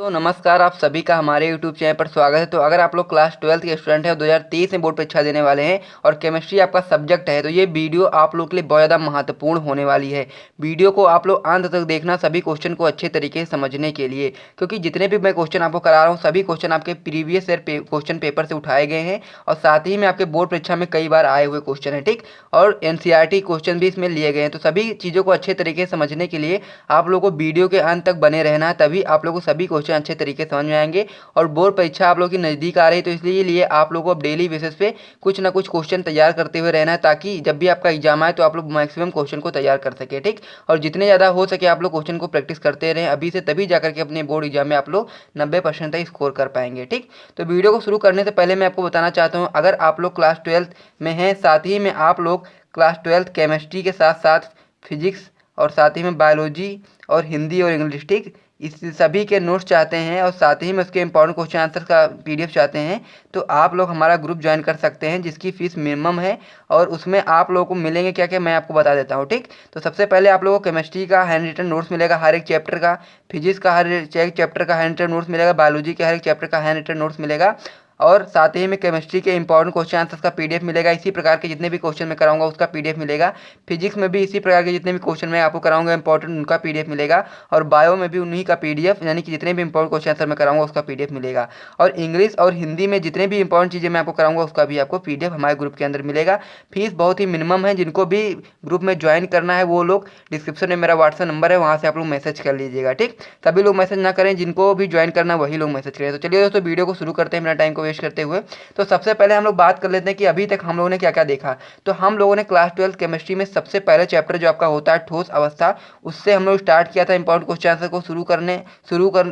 तो नमस्कार, आप सभी का हमारे यूट्यूब चैनल पर स्वागत है। तो अगर आप लोग क्लास 12 के स्टूडेंट हैं और 2023 में बोर्ड परीक्षा देने वाले हैं और केमिस्ट्री आपका सब्जेक्ट है, तो ये वीडियो आप लोग के लिए बहुत ज़्यादा महत्वपूर्ण होने वाली है। वीडियो को आप लोग अंत तक देखना, सभी क्वेश्चन को अच्छे तरीके से समझने के लिए, क्योंकि जितने भी मैं क्वेश्चन आपको करा रहा हूँ सभी क्वेश्चन आपके प्रीवियस ईयर क्वेश्चन पेपर से उठाए गए हैं और साथ ही में आपके बोर्ड परीक्षा में कई बार आए हुए क्वेश्चन है, ठीक। और NCERT क्वेश्चन भी इसमें लिए गए हैं। तो सभी चीज़ों को अच्छे तरीके से समझने के लिए आप लोगों को वीडियो के अंत तक बने रहना है, तभी आप लोगों को सभी क्वेश्चन अच्छे तरीके से समझ में आएंगे। और बोर्ड परीक्षा आप लोगों की नज़दीक आ रही है, तो इसलिए आप लोगों को अब डेली बेसिस पे कुछ ना कुछ क्वेश्चन तैयार करते हुए रहना है, ताकि जब भी आपका एग्जाम आए तो आप लोग मैक्सिमम क्वेश्चन को तैयार कर सके, ठीक। और जितने ज़्यादा हो सके आप लोग क्वेश्चन को प्रैक्टिस करते रहें अभी से, तभी जाकर के अपने बोर्ड एग्जाम में आप लोग 90% तक स्कोर कर पाएंगे, ठीक। तो वीडियो को शुरू करने से पहले मैं आपको बताना चाहता हूँ, अगर आप लोग क्लास 12 में हैं, साथ ही में आप लोग क्लास 12 केमिस्ट्री के साथ साथ फिजिक्स और साथ ही में बायोलॉजी और हिंदी और इंग्लिश, ठीक, इस सभी के नोट्स चाहते हैं और साथ ही में उसके इंपॉर्टेंट क्वेश्चन आंसर का PDF चाहते हैं, तो आप लोग हमारा ग्रुप ज्वाइन कर सकते हैं, जिसकी फ़ीस मिनिमम है। और उसमें आप लोगों को मिलेंगे क्या क्या मैं आपको बता देता हूँ, ठीक। तो सबसे पहले आप लोगों को केमिस्ट्री का हैंड रिटन नोट्स मिलेगा हर एक चैप्टर का, फिजिक्स का हर एक चैप्टर का हैंड रिटन नोट्स मिलेगा, बायोलॉजी के हर एक चैप्टर का हैंड रिटन नोट्स मिलेगा, और साथ ही में केमिस्ट्री के इंपॉर्टेंट क्वेश्चन आंसर्स का PDF मिलेगा। इसी प्रकार के जितने भी क्वेश्चन मैं कराऊंगा उसका PDF मिलेगा। फिजिक्स में भी इसी प्रकार के जितने भी क्वेश्चन मैं आपको कराऊंगा इंपॉर्टेंट उनका PDF मिलेगा, और बायो में भी उन्हीं का PDF, यानी कि जितने भी इंपॉर्टेंट क्वेश्चन आंसर मैं कराऊंगा उसका PDF मिलेगा। और इंग्लिश और हिंदी में जितने भी इंपॉर्टेंट चीज़ें मैं आपको कराऊंगा उसका भी आपको PDF हमारे ग्रुप के अंदर मिलेगा। फीस बहुत ही मिनिमम है। जिनको भी ग्रुप में ज्वाइन करना है वो लोग डिस्क्रिप्शन में मेरा व्हाट्सएप नंबर है, वहाँ से आप लोग मैसेज कर लीजिएगा, ठीक। सभी लोग मैसेज ना करें, जिनको भी ज्वाइन करना है वही लोग मैसेज करें। तो चलिए दोस्तों वीडियो को शुरू करते हैं बिना टाइम को वेस्ट करते हुए। तो सबसे पहले हम लोग बात कर लेते हैं कि अभी तक हम लोगों ने क्या क्या देखा। तो हम लोगों ने क्लास 12 केमिस्ट्री में सबसे पहले चैप्टर जो आपका होता है ठोस अवस्था, उससे हम लोग स्टार्ट किया था, इंपॉर्टेंट क्वेश्चन आंसर को शुरू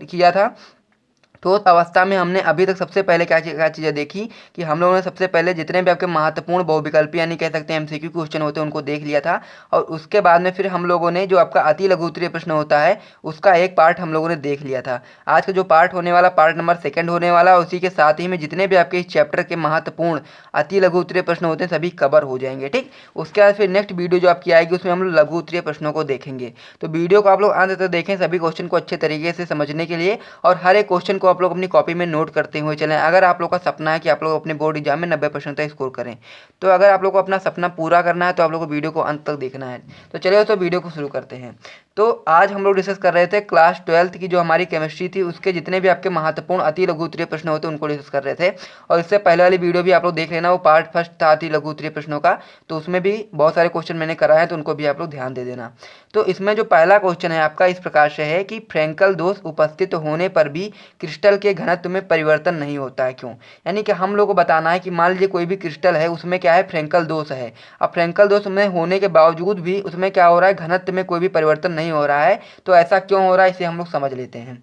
किया था। ठोस अवस्था में हमने अभी तक सबसे पहले क्या चीज़ें देखी कि हम लोगों ने सबसे पहले जितने भी आपके महत्वपूर्ण बहुविकल्पी यानी कह सकते हैं MCQ क्वेश्चन होते हैं उनको देख लिया था। और उसके बाद में फिर हम लोगों ने जो आपका अति लघु उत्तरीय प्रश्न होता है उसका एक पार्ट हम लोगों ने देख लिया था। आज का जो पार्ट होने वाला पार्ट नंबर 2 होने वाला, उसी के साथ ही में जितने भी आपके इस चैप्टर के महत्वपूर्ण अति लघु उत्तरीय प्रश्न होते हैं सभी कवर हो जाएंगे, ठीक। उसके बाद फिर नेक्स्ट वीडियो जो आपकी आएगी उसमें हम लोग लघु उत्तरीय प्रश्नों को देखेंगे। तो वीडियो को आप लोग अंत तक देखें सभी क्वेश्चन को अच्छे तरीके से समझने के लिए, और हर एक क्वेश्चन को आप लोग अपनी कॉपी में नोट करते हुए चलें। अगर आप लोग का सपना है कि आप लोग अपने बोर्ड एग्जाम में 90% तक स्कोर करें, तो अगर आप लोग को अपना सपना पूरा करना है तो आप लोग को वीडियो को अंत तक देखना है। तो चलिए तो वीडियो को शुरू करते हैं। तो आज हम लोग डिस्कस कर रहे थे क्लास 12 की जो हमारी केमिस्ट्री थी उसके जितने भी आपके महत्वपूर्ण अति लघु उत्तरीय प्रश्न होते हैं उनको डिस्कस कर रहे थे। और इससे पहले वाली वीडियो भी आप लोग देख लेना, वो पार्ट फर्स्ट था अति लघु उत्तरीय प्रश्नों का, तो उसमें भी बहुत सारे क्वेश्चन मैंने कराए हैं, तो उनको भी आप लोग ध्यान दे देना। तो इसमें जो पहला क्वेश्चन है आपका इस प्रकार से है कि फ्रैंकल दोष उपस्थित होने पर भी क्रिस्टल के घनत्व में परिवर्तन नहीं होता है, क्यों। यानी कि हम लोग को बताना है कि मान लीजिए कोई भी क्रिस्टल है उसमें क्या है, फ्रैंकल दोष है। अब फ्रैंकल दोष में होने के बावजूद भी उसमें क्या हो रहा है, घनत्व में कोई भी परिवर्तन नहीं हो रहा है। तो ऐसा क्यों हो रहा है इसे हम लोग समझ लेते हैं।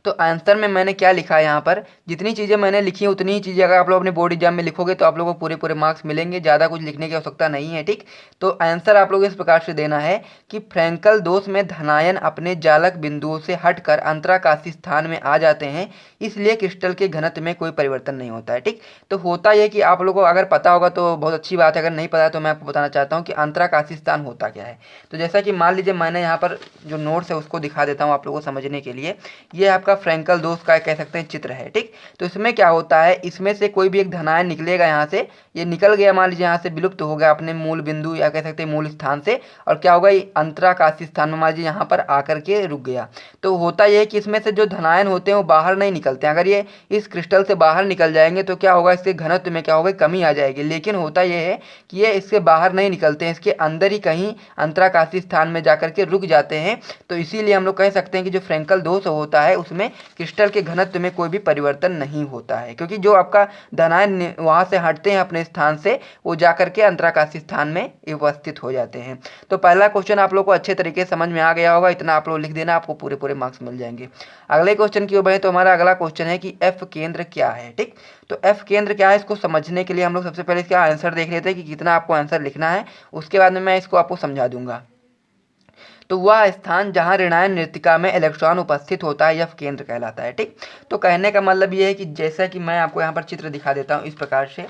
तो आंसर में मैंने क्या लिखा है, यहाँ पर जितनी चीज़ें मैंने लिखी हैं उतनी ही चीज़ें अगर आप लोग अपने बोर्ड एग्जाम में लिखोगे तो आप लोगों को पूरे पूरे मार्क्स मिलेंगे, ज़्यादा कुछ लिखने की आवश्यकता नहीं है, ठीक। तो आंसर आप लोग इस प्रकार से देना है कि फ्रैंकल दोष में धनायन अपने जालक बिंदुओं से हटकर अंतराकाशी स्थान में आ जाते हैं, इसलिए क्रिस्टल के घनत्व में कोई परिवर्तन नहीं होता है, ठीक। तो होता यह कि आप लोगों को अगर पता होगा तो बहुत अच्छी बात है, अगर नहीं पता है तो मैं आपको बताना चाहता हूँ कि अंतराकाशी स्थान होता क्या है। तो जैसा कि मान लीजिए मैंने यहाँ पर जो नोट्स है उसको दिखा देता हूँ आप लोगों को समझने के लिए। ये आपका फ्रैंकल दोष का कह सकते हैं चित्र है, ठीक। तो इसमें क्या होता है, इसमें से कोई भी एक धनायन निकलेगा, यहाँ से ये निकल गया, मान लीजिए यहाँ से विलुप्त हो गया अपने मूल बिंदु या कह सकते हैं मूल स्थान से, और क्या होगा ये अंतराकाशी स्थान में मान लीजिए यहाँ पर आकर के रुक गया। तो होता यह है कि इसमें से जो धनायन होते हैं वो बाहर नहीं निकलते हैं। अगर ये इस क्रिस्टल से बाहर निकल जाएंगे तो क्या होगा, इसके घनत्व में क्या होगा, कमी आ जाएगी। लेकिन होता यह है कि ये इससे बाहर नहीं निकलते हैं, इसके अंदर ही कहीं अंतराकाशी स्थान में जाकर के रुक जाते हैं। तो इसीलिए हम लोग कह सकते हैं कि जो फ्रैंकल दोष होता है उसमें क्रिस्टल के घनत्व में कोई भी परिवर्तन नहीं होता है, क्योंकि जो आपका धनायन वहाँ से हटते हैं अपने स्थान से, वो जाकर के अंतराकाशी स्थान में उपस्थित हो जाते हैं। तो पहला क्वेश्चन आप लोग को अच्छे तरीके से समझ में आ गया होगा, इतना आप लोग लिख देना, आपको पूरे पूरे मार्क्स मिल जाएंगे। अगले क्वेश्चन की ओर बढ़े तो हमारा अगला क्वेश्चन है कि एफ केंद्र क्या है, ठीक। तो एफ केंद्र क्या है, इसको समझने के लिए हम लोग सबसे पहले इसका आंसर देख लेते हैं कि कितना आपको आंसर लिखना है, उसके बाद में मैं इसको आपको समझा दूंगा। तो वह स्थान जहाँ ऋणायन नृत्तिका में इलेक्ट्रॉन उपस्थित होता है यह केंद्र कहलाता है, ठीक। तो कहने का मतलब ये है कि जैसा कि मैं आपको यहाँ पर चित्र दिखा देता हूँ इस प्रकार से,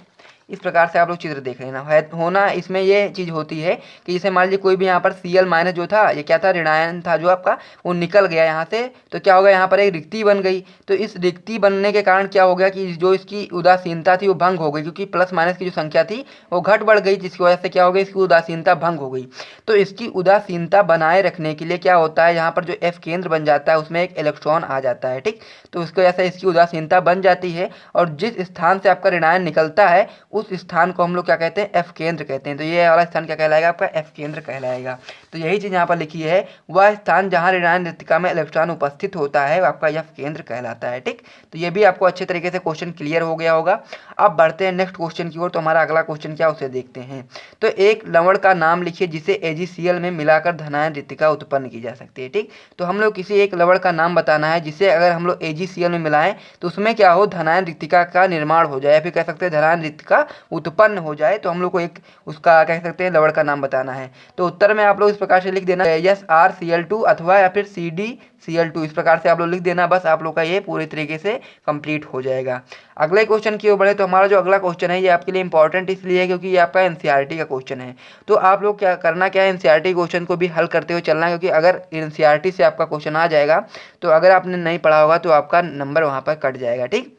इस प्रकार से आप लोग चित्र देख लेना है। होना इसमें ये चीज़ होती है कि जैसे मान लीजिए कोई भी यहाँ पर Cl माइनस जो था, ये क्या था, ऋणायन था जो आपका, वो निकल गया यहाँ से, तो क्या होगा, यहाँ पर एक रिक्ति बन गई। तो इस रिक्ति बनने के कारण क्या हो गया कि जो इसकी उदासीनता थी वो भंग हो गई, क्योंकि प्लस माइनस की जो संख्या थी वो घट बढ़ गई, जिसकी वजह से क्या हो गई, इसकी उदासीनता भंग हो गई। तो इसकी उदासीनता बनाए रखने के लिए क्या होता है, यहाँ पर जो F केंद्र बन जाता है उसमें एक इलेक्ट्रॉन आ जाता है, ठीक। तो उसकी वजह से इसकी उदासीनता बन जाती है, और जिस स्थान से आपका ऋणायन निकलता है उस स्थान को हम लोग क्या कहते हैं, F केंद्र कहते हैं। तो ये वाला स्थान क्या कहलाएगा, आपका F केंद्र कहलाएगा। तो यही चीज़ यहाँ पर लिखी है, वह स्थान जहाँ ऋणायन रिक्तिका में इलेक्ट्रॉन उपस्थित होता है वो आपका F केंद्र कहलाता है, ठीक। तो ये भी आपको अच्छे तरीके से क्वेश्चन क्लियर हो गया होगा। अब बढ़ते हैं नेक्स्ट क्वेश्चन की ओर। तो हमारा अगला क्वेश्चन क्या उसे देखते हैं। तो एक लवण का नाम लिखिए जिसे AgCl में मिलाकर धनायन रिक्तिका उत्पन्न की जा सकती है, ठीक। तो हम लोग किसी एक लवण का नाम बताना है जिसे अगर हम लोग AgCl में मिलाएं तो उसमें क्या हो, धनायन रिक्तिका का निर्माण हो जाए, या फिर कह सकते हैं धनायन रिक्तिका उत्पन्न हो जाए। तो हम लोग को एक उसका कह सकते हैं लवण का नाम बताना है। तो उत्तर में आप लोग इस प्रकार से लिख देना SrCl2 अथवा या फिर CdCl2, इस प्रकार से आप लोग लिख देना। बस आप लोग का ये पूरी तरीके से कंप्लीट हो जाएगा। अगले क्वेश्चन की ओर बढ़े। तो हमारा जो अगला क्वेश्चन है ये आपके लिए इंपॉर्टेंट इसलिए है क्योंकि ये आपका NCERT का क्वेश्चन है। तो आप लोग क्या करना क्या है, NCERT क्वेश्चन को भी हल करते हुए चलना है, क्योंकि अगर NCERT से आपका क्वेश्चन आ जाएगा तो अगर आपने नहीं पढ़ा होगा तो आपका नंबर वहाँ पर कट जाएगा, ठीक।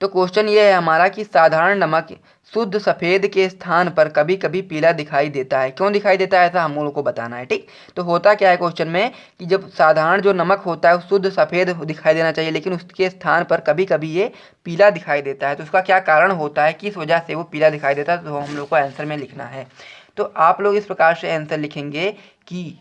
तो क्वेश्चन ये है हमारा कि साधारण नमक शुद्ध सफ़ेद के स्थान पर कभी कभी पीला दिखाई देता है, क्यों दिखाई देता है, ऐसा हम लोग को बताना है, ठीक। तो होता क्या है क्वेश्चन में कि जब साधारण जो नमक होता है वो शुद्ध सफ़ेद दिखाई देना चाहिए, लेकिन उसके स्थान पर कभी कभी ये पीला दिखाई देता है। तो उसका क्या कारण होता है, किस वजह से वो पीला दिखाई देता है, तो हम लोग को आंसर में लिखना है। तो आप लोग इस प्रकार से आंसर लिखेंगे कि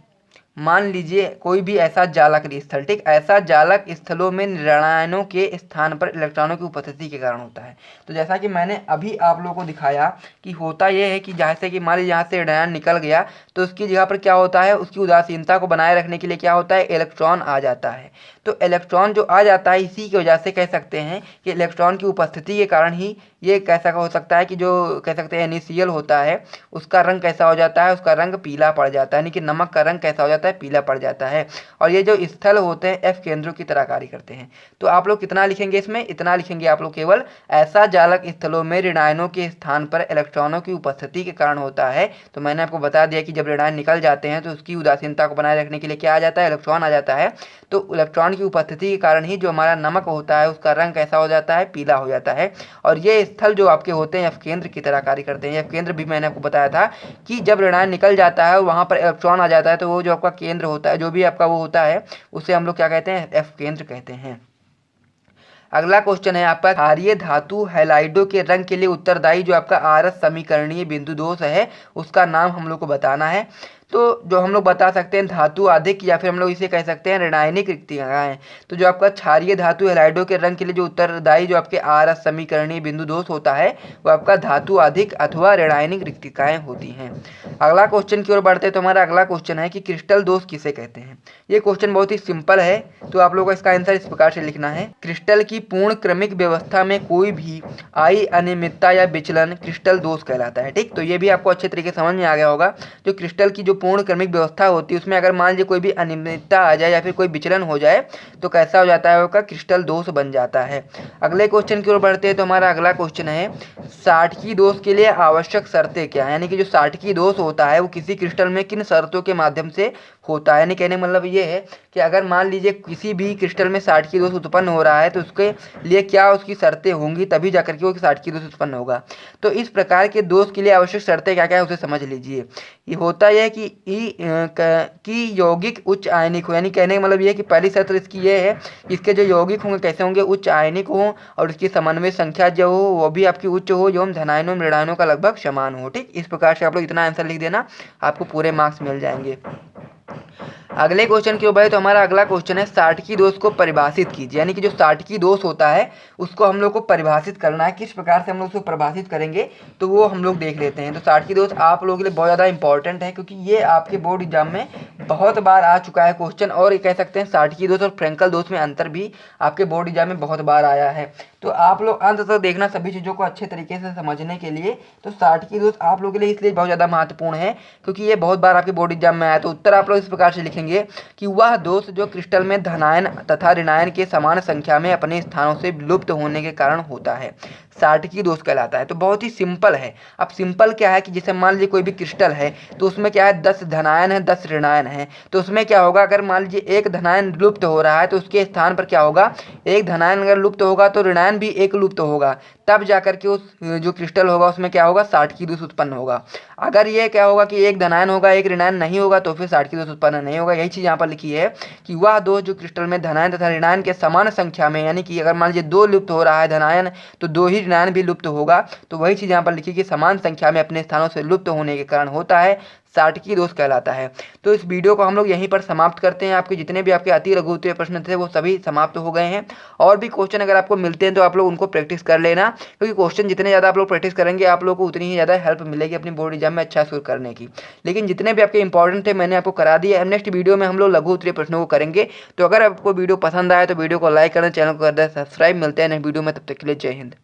मान लीजिए कोई भी ऐसा जालक स्थल, ठीक, ऐसा जालक स्थलों में ऋणायनों के स्थान पर इलेक्ट्रॉनों की उपस्थिति के कारण होता है। तो जैसा कि मैंने अभी आप लोगों को दिखाया कि होता यह है कि जैसे कि मान लीजिए यहाँ से ऋणायन निकल गया तो उसकी जगह पर क्या होता है, उसकी उदासीनता को बनाए रखने के लिए क्या होता है, इलेक्ट्रॉन आ जाता है। तो इलेक्ट्रॉन जो आ जाता है इसी की वजह से कह सकते हैं कि इलेक्ट्रॉन की उपस्थिति के कारण ही ये कैसा हो सकता है कि जो कह सकते हैं NaCl होता है उसका रंग कैसा हो जाता है, उसका रंग पीला पड़ जाता है, यानी कि नमक का रंग कैसा हो जाता है, पीला पड़ जाता है। और ये जो स्थल होते हैं F केंद्रों की तरह कार्य करते हैं। तो आप लोग कितना लिखेंगे इसमें, इतना लिखेंगे आप लोग केवल ऐसा जालक स्थलों में ऋणायनों के स्थान पर इलेक्ट्रॉनों की उपस्थिति के कारण होता है। तो मैंने आपको बता दिया कि जब ऋणायन निकल जाते हैं तो उसकी उदासीनता को बनाए रखने के लिए क्या आ जाता है, इलेक्ट्रॉन आ जाता है। तो इलेक्ट्रॉन की उपस्थिति के कारण ही जो हमारा नमक होता है उसका रंग कैसा हो जाता है, पीला हो जाता है। और ये स्थल जो आपके होते हैं F केंद्र की तरह कार्य करते हैं। F केंद्र भी मैंने आपको बताया था कि जब ऋणायन निकल जाता है वहाँ पर इलेक्ट्रॉन आ जाता है तो वो जो आपका केंद्र होता है, जो भी आपका वो होता है, उसे हम लोग क्या कहते हैं, F केंद्र कहते हैं। अगला क्वेश्चन है आपका क्षारीय धातु हैलाइडो के रंग के लिए उत्तरदायी जो आपका आरस समीकरणीय बिंदु दोष है उसका नाम हम लोग को बताना है। तो जो हम लोग बता सकते हैं धातु अधिक, या फिर हम लोग इसे कह सकते हैं ऋणायनिक रिक्तिकाएं। तो जो आपका क्षारीय धातु हैलाइडो के रंग के लिए जो उत्तरदायी जो आपके आरस समीकरणीय बिंदु दोष होता है वो आपका धातु अधिक अथवा ऋणायनिक रिक्तिकाएं होती हैं। अगला क्वेश्चन की ओर बढ़ते हैं। तो हमारा अगला क्वेश्चन है कि क्रिस्टल दोष किसे कहते हैं। ये क्वेश्चन बहुत ही सिंपल है, तो आप लोगों को इसका आंसर इस प्रकार से लिखना है, क्रिस्टल की पूर्ण क्रमिक व्यवस्था में कोई भी आई अनियमितता या विचलन क्रिस्टल दोष कहलाता है, ठीक। तो ये भी आपको अच्छे तरीके से समझ में आ गया होगा। जो क्रिस्टल की जो पूर्ण क्रमिक व्यवस्था होती है उसमें अगर मान लीजिए कोई भी अनियमितता आ जाए या फिर कोई विचलन हो जाए तो कैसा हो जाता है, उसका क्रिस्टल दोष बन जाता है। अगले क्वेश्चन की ओर बढ़ते हैं। तो हमारा अगला क्वेश्चन है साटकी दोष के लिए आवश्यक शर्तें क्या है, यानी कि जो साटकी दोष होता है वो किसी क्रिस्टल में किन शर्तों के माध्यम से होता है। यानी कहने मतलब ये है कि अगर मान लीजिए किसी भी क्रिस्टल में साटकी दोष उत्पन्न हो रहा है तो उसके लिए क्या उसकी शर्तें होंगी, तभी जाकर के वो साटकी दोष उत्पन्न होगा। तो इस प्रकार के दोष के लिए आवश्यक शर्तें क्या क्या है उसे समझ लीजिए। ये होता है कि यौगिक उच्च आयनिक हो, यानी कहने का मतलब ये है कि पहली शर्त इसकी ये है कि इसके जो यौगिक होंगे कैसे होंगे, उच्च आयनिक हो, और इसकी समन्वय संख्या जो हो वो भी आपकी उच्च हो, एवं धनायनों ऋणायनों का लगभग समान हो, ठीक। इस प्रकार से आप लोग इतना आंसर लिख देना, आपको पूरे मार्क्स मिल जाएंगे। अगले क्वेश्चन की ओर बढ़े। तो हमारा अगला क्वेश्चन है साटकी दोष को परिभाषित कीजिए, यानी कि जो साटकी दोष होता है उसको हम लोग को परिभाषित करना है। किस प्रकार से हम लोग उसको परिभाषित करेंगे तो वो हम लोग देख लेते हैं। तो साटकी दोष आप लोगों के लिए बहुत ज़्यादा इंपॉर्टेंट है क्योंकि ये आपके बोर्ड एग्जाम में बहुत बार आ चुका है क्वेश्चन, और ये कह सकते हैं साटकी दोष और फ्रेंकल दोष में अंतर भी आपके बोर्ड एग्जाम में बहुत बार आया है। तो आप लोग अंत तक देखना सभी चीज़ों को अच्छे तरीके से समझने के लिए। तो साटकी दोष आप लोगों के लिए इसलिए बहुत ज़्यादा महत्वपूर्ण है क्योंकि ये बहुत बार आपके बोर्ड एग्जाम में आया। तो उत्तर आप लोग इस प्रकार से लिखेंगे कि वह दोष जो क्रिस्टल में धनायन तथा ऋणायन के समान संख्या में अपने स्थानों से विलुप्त होने के कारण होता है। साटकी दोष कहलाता है। तो बहुत ही सिंपल है। अब सिंपल क्या है कि जैसे मान लीजिए कोई भी क्रिस्टल है तो उसमें क्या है 10 धनायन है 10 ऋणायन है। तो उसमें क्या होगा, अगर मान लीजिए एक धनायन लुप्त हो रहा है तो उसके स्थान पर क्या होगा, एक धनायन अगर लुप्त होगा तो ऋणायन भी एक लुप्त होगा, तब जाकर के उस जो क्रिस्टल होगा उसमें क्या होगा, साटकी दोष उत्पन्न होगा। अगर ये क्या होगा कि एक धनायन होगा एक ऋणायन नहीं होगा तो फिर साटकी दोष उत्पन्न नहीं होगा। यही चीज़ यहाँ पर लिखी है कि वह दोष जो क्रिस्टल में धनायन तथा ऋणायन के समान संख्या में, यानी कि अगर मान लीजिए 2 लुप्त हो रहा है धनायन तो 2 ही ऋणायन भी लुप्त होगा। तो वही चीज़ यहाँ पर लिखी कि समान संख्या में अपने स्थानों से लुप्त होने के कारण होता है, साटकी दोष कहलाता है। तो इस वीडियो को हम लोग यहीं पर समाप्त करते हैं। आपके जितने भी आपके अति लघु उत्तरीय प्रश्न थे वो सभी समाप्त हो गए हैं। और भी क्वेश्चन अगर आपको मिलते हैं तो आप लोग उनको प्रैक्टिस कर लेना, क्योंकि क्वेश्चन जितने ज़्यादा आप लोग प्रैक्टिस करेंगे आप लोग को उतनी ही ज़्यादा हेल्प मिलेगी अपनी बोर्ड एग्जाम में अच्छा स्कोर करने की। लेकिन जितने भी आपके इंपॉर्टेंट थे मैंने आपको करा दिया। अब नेक्स्ट वीडियो में हम लोग लघु उत्तरीय प्रश्नों को करेंगे। तो अगर आपको वीडियो पसंद आए तो वीडियो को लाइक करना, चैनल को कर दें सब्सक्राइब। मिलते हैं नेक्स्ट वीडियो में, तब तक के लिए जय हिंद।